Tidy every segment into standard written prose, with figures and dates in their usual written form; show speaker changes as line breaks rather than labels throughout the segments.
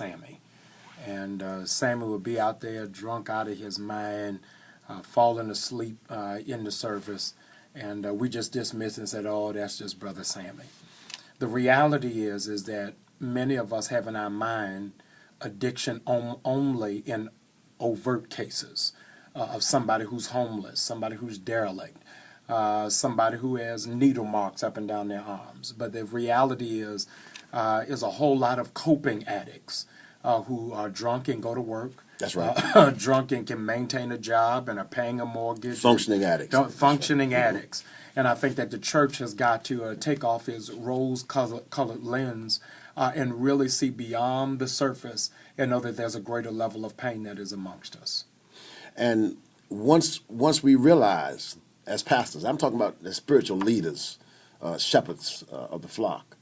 Sammy. And Sammy would be out there drunk out of his mind, falling asleep in the service. And we just dismissed and said, oh, that's just Brother Sammy. The reality is that many of us have in our mind addiction only in overt cases of somebody who's homeless, somebody who's derelict, somebody who has needle marks up and down their arms. But the reality is a whole lot of coping addicts who are drunk and go to work.
That's right.
Drunk and can maintain a job and are paying a mortgage.
Functioning addicts.
Functioning addicts. And I think that the church has got to take off its rose-colored lens and really see beyond the surface and know that there's a greater level of pain that is amongst us.
And once we realize, as pastors, I'm talking about as spiritual leaders, shepherds of the flock,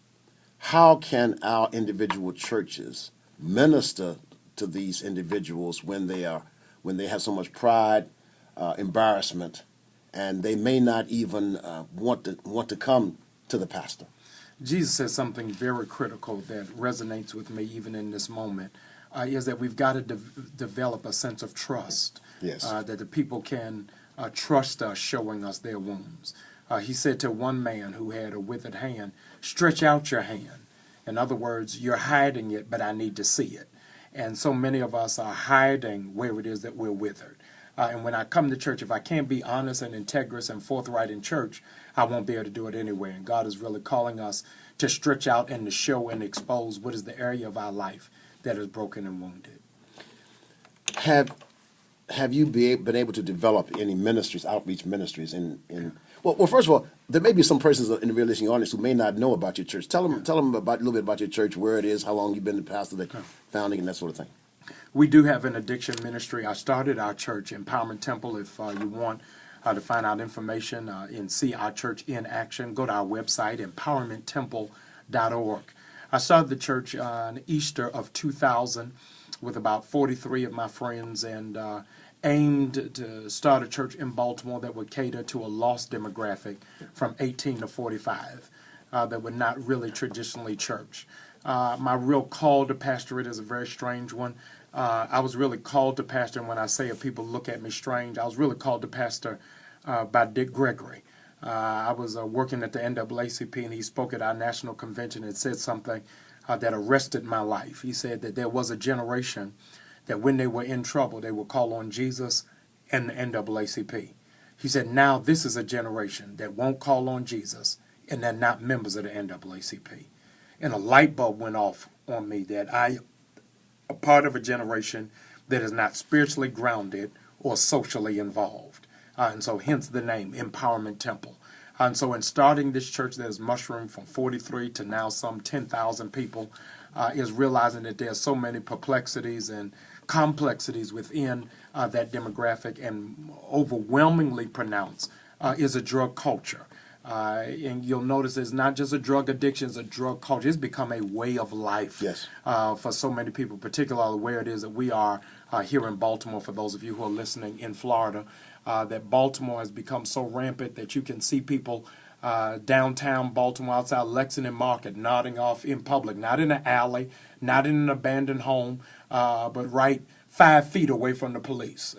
how can our individual churches minister to these individuals when they have so much pride, embarrassment, and they may not even want to come to the pastor?
Jesus says something very critical that resonates with me even in this moment, is that we've got to develop a sense of trust.
Yes.
That the people can trust us showing us their wounds. He said to one man who had a withered hand, stretch out your hand. In other words, you're hiding it, but I need to see it. And so many of us are hiding where it is that we're withered. And when I come to church, if I can't be honest and integrous and forthright in church, I won't be able to do it anyway. And God is really calling us to stretch out and to show and expose what is the area of our life that is broken and wounded.
Have you been able to develop any ministries, outreach ministries well, first of all, there may be some persons in the listening audience who may not know about your church. Tell them about a little bit about your church, where it is, how long you've been the pastor, the founding, and that sort of thing.
We do have an addiction ministry. I started our church, Empowerment Temple. If you want to find out information and see our church in action, go to our website, empowermenttemple.org. I started the church on Easter of 2000 with about 43 of my friends and aimed to start a church in Baltimore that would cater to a lost demographic from 18 to 45 that were not really traditionally church. My real call to pastorate is a very strange one. I was really called to pastor, and when I say it, people look at me strange. I was really called to pastor by Dick Gregory. I was working at the NAACP, and he spoke at our national convention and said something that arrested my life. He said that there was a generation that when they were in trouble, they would call on Jesus and the NAACP. He said, now this is a generation that won't call on Jesus, and they're not members of the NAACP. And a light bulb went off on me that I am a part of a generation that is not spiritually grounded or socially involved. And so hence the name, Empowerment Temple. And so in starting this church that has mushroomed from 43 to now some 10,000 people, is realizing that there are so many perplexities and complexities within that demographic, and overwhelmingly pronounced is a drug culture. And you'll notice it's not just a drug addiction, it's a drug culture. It's become a way of life.
Yes.
For so many people, particularly where it is that we are here in Baltimore, for those of you who are listening in Florida, that Baltimore has become so rampant that you can see people downtown Baltimore outside Lexington Market nodding off in public, not in an alley, not in an abandoned home, but right 5 feet away from the police.